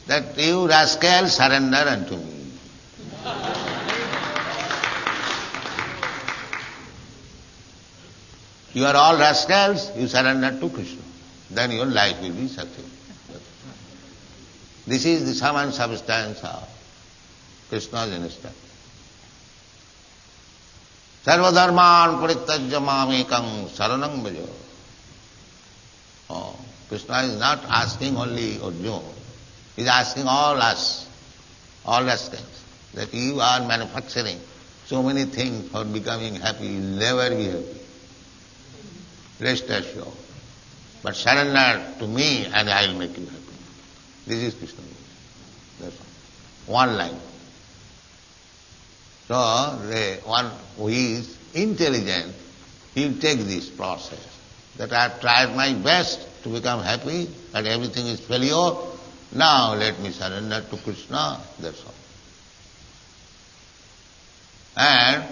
that you rascal surrender unto me. You are all rascals, you surrender to Krishna. Then your life will be successful. This is the sum and substance of Krishna's instruction. Sarvadharman parityajya mamekam saranam bhaja. Krishna is not asking only Arjuna. He is asking all us, all rascals, that you are manufacturing so many things for becoming happy. You will never be happy. Rest assured. But surrender to me and I will make you happy. This is Krishna. That's all. One line. So, the one who is intelligent, he will take this process. That I have tried my best to become happy, but everything is failure. Now let me surrender to Krishna. That's all. And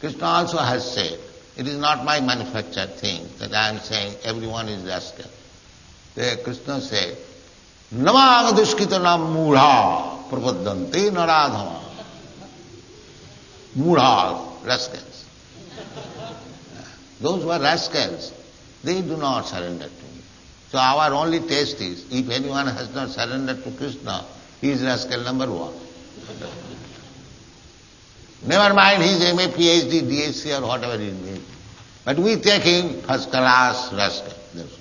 Krishna also has said, it is not my manufactured thing that I am saying everyone is rascal. There Krishna said, Namang dushkitanam mudha prapaddante naradhama. Mudha, rascals. Those who are rascals, they do not surrender to me. So our only test is, if anyone has not surrendered to Krishna, he is rascal number one. Never mind his MA, PhD, DSc or whatever he is. But we take him first class rascal. That's all.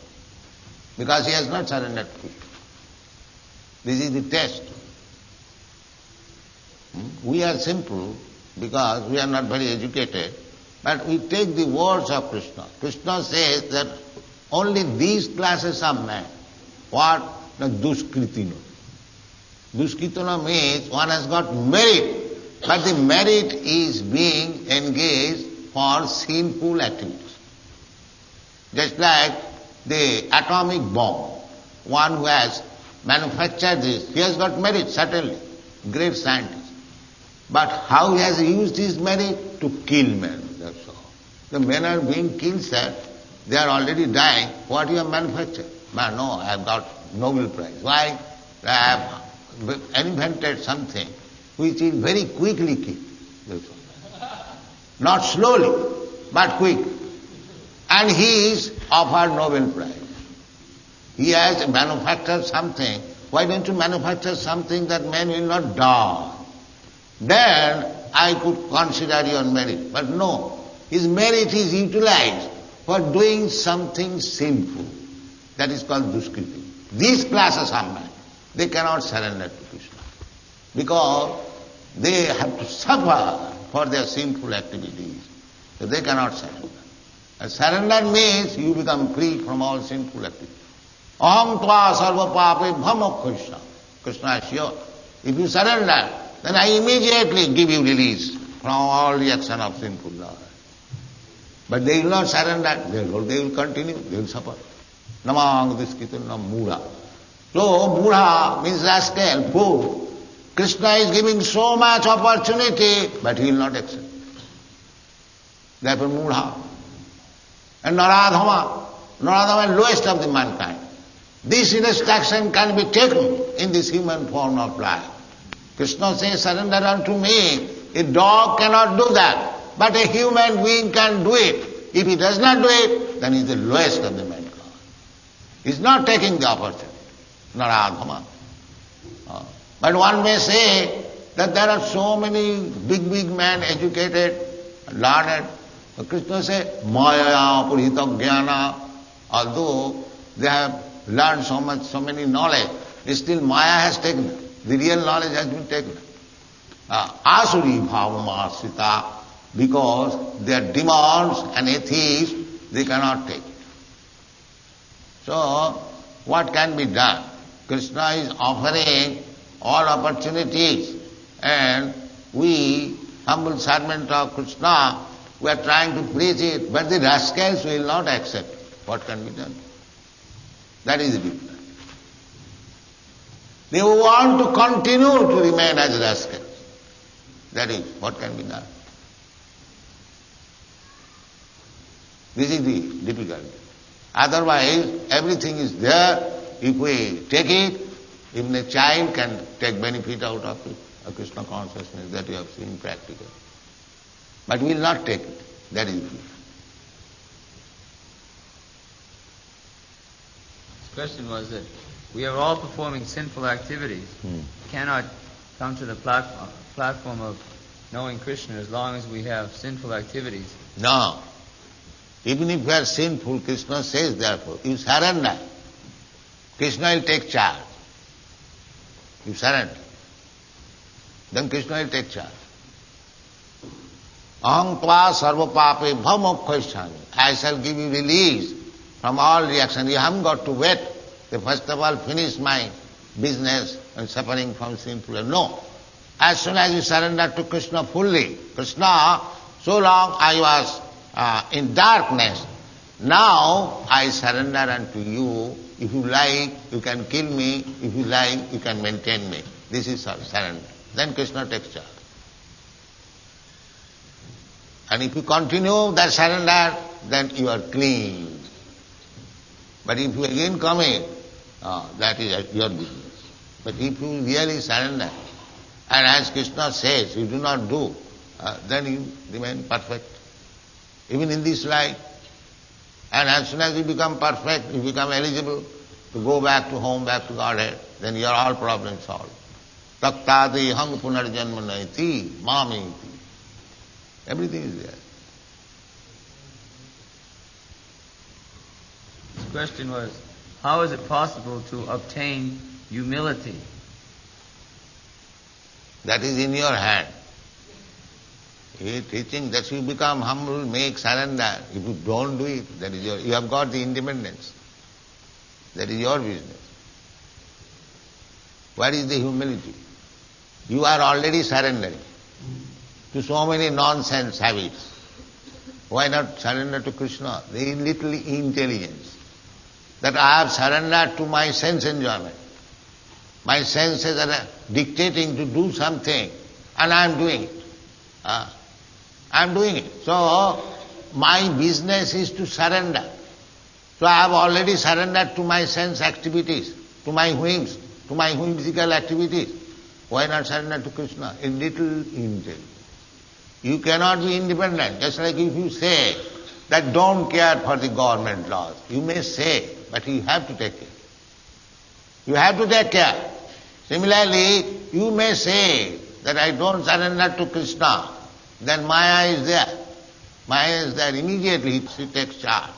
Because he has not surrendered to Krishna. This is the test. We are simple because we are not very educated, but we take the words of Krishna. Krishna says that only these classes of men. What? The duskritina. Duskritina means one has got merit, but the merit is being engaged for sinful activities. Just like the atomic bomb. One who has manufactured this, he has got merit, certainly, great scientist. But how he has used his merit? To kill men, that's all. The men are being killed, sir. They are already dying. What you have manufactured? Man, no, I have got Nobel Prize. Why? I have invented something which is very quickly killed. That's all. Not slowly, but quick. And he is offered Nobel Prize. He has manufactured something. Why don't you manufacture something that men will not die? Then I could consider your merit. But no, his merit is utilized for doing something sinful. That is called duskriti. These classes of men, they cannot surrender to Krishna. Because they have to suffer for their sinful activities. So they cannot surrender. And surrender means you become free from all sinful activities. Aham tva sarva pape bhama Krishna. Krishna is sure. If you surrender, then I immediately give you release from all reaction of sinful life. But they will not surrender, therefore they will continue, they will suffer. Namang diskitanam mudha. So mudha means rascal, fool. Krishna is giving so much opportunity, but he will not accept. Therefore mudha. And naradhama. Naradhama is lowest of the mankind. This instruction can be taken in this human form of life. Krishna says, surrender unto me. A dog cannot do that, but a human being can do it. If he does not do it, then he is the lowest of the mankind. He is not taking the opportunity. Naradhama. But one may say that there are so many big men, educated, learned. But Krishna says, Maya purita jnana. Although they have learned so many knowledge, still Maya has taken them. The real knowledge has been taken. Asuri bhavamasita, because they are demons and atheists, they cannot take it. So, what can be done? Krishna is offering all opportunities, and we, humble servant of Krishna, we are trying to preach it, but the rascals will not accept it. What can be done? That is the difference. They want to continue to remain as rascals. That is what can be done. This is the difficulty. Otherwise, everything is there. If we take it, Even a child can take benefit out of it, a Krishna consciousness that you have seen practical. But we will not take it. That is it. The question was that we are all performing sinful activities. Cannot come to the platform of knowing Krishna as long as we have sinful activities. No. Even if you are sinful, Krishna says therefore, you surrender. Krishna will take charge. You surrender. Then Krishna will take charge. Aham tva sarva pape bhamokkhaischami. I shall give you release from all reaction. You haven't got to wait. They first of all finish my business and suffering from sinful. No. As soon as you surrender to Krishna fully, Krishna, so long I was in darkness. Now I surrender unto you. If you like, you can kill me. If you like, you can maintain me. This is surrender. Then Krishna takes charge. And if you continue that surrender, then you are clean. But if you again commit, that is your business. But if you really surrender, and as Krishna says, you do not do, then you remain perfect. Even in this life. And as soon as you become perfect, you become eligible to go back to home, back to Godhead, then your all problems solved. Taktadi hang punarjanmanaiti mamiti. Everything is there. The question was, how is it possible to obtain humility? That is in your hand. He is teaching that you become humble, make surrender. If you don't do it, that is you have got the independence. That is your business. What is the humility? You are already surrendering to so many nonsense habits. Why not surrender to Krishna? Very little intelligence. That I have surrendered to my sense enjoyment. My senses are dictating to do something, and I am doing it. I am doing it. So, my business is to surrender. So I have already surrendered to my sense activities, to my whims, to my whimsical activities. Why not surrender to Krishna? A little intelligence. You cannot be independent. Just like if you say that don't care for the government laws. You may say, but you have to take care. You have to take care. Similarly, you may say that I don't surrender to Krishna. Then Maya is there. Maya is there. Immediately she takes charge.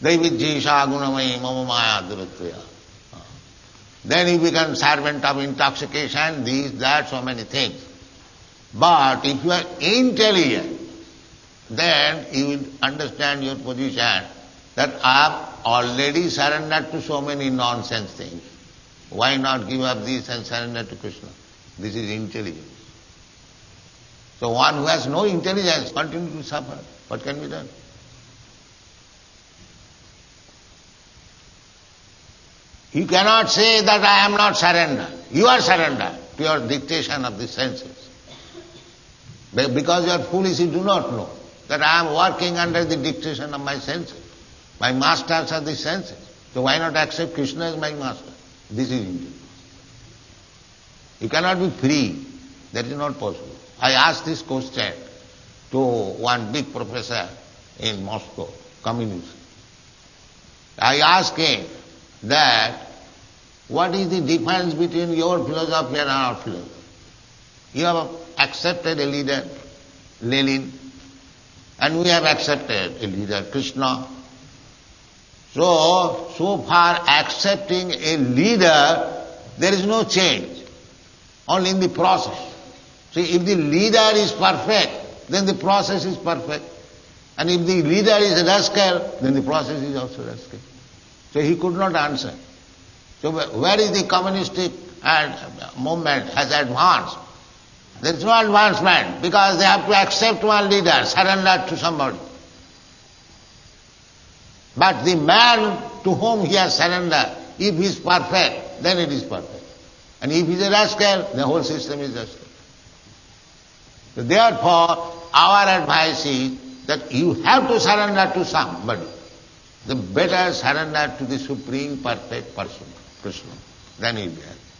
Daivijjisha gunamai mama maya duratya. Then you become servant of intoxication, these, that, so many things. But if you are intelligent, then you will understand your position that I have already surrendered to so many nonsense things. Why not give up this and surrender to Krishna? This is intelligence. So one who has no intelligence continues to suffer. What can be done? You cannot say that I am not surrendered. You are surrendered to your dictation of the senses. Because you are foolish, you do not know that I am working under the dictation of my senses. My masters are the senses. So why not accept Krishna as my master? This is intelligence. You cannot be free. That is not possible. I asked this question to one big professor in Moscow, communist. I asked him that what is the difference between your philosophy and our philosophy? You have accepted a leader, Lenin, and we have accepted a leader, Krishna. So far accepting a leader, there is no change, only in the process. See, if the leader is perfect, then the process is perfect. And if the leader is a rascal, then the process is also rascal. So he could not answer. So where is the communistic movement has advanced? There is no advancement because they have to accept one leader, surrender to somebody. But the man to whom he has surrendered, if he is perfect, then it is perfect. And if he is a rascal, the whole system is rascal. So therefore, our advice is that you have to surrender to somebody. The better surrender to the Supreme Perfect Person, Krishna. then you'll be happy.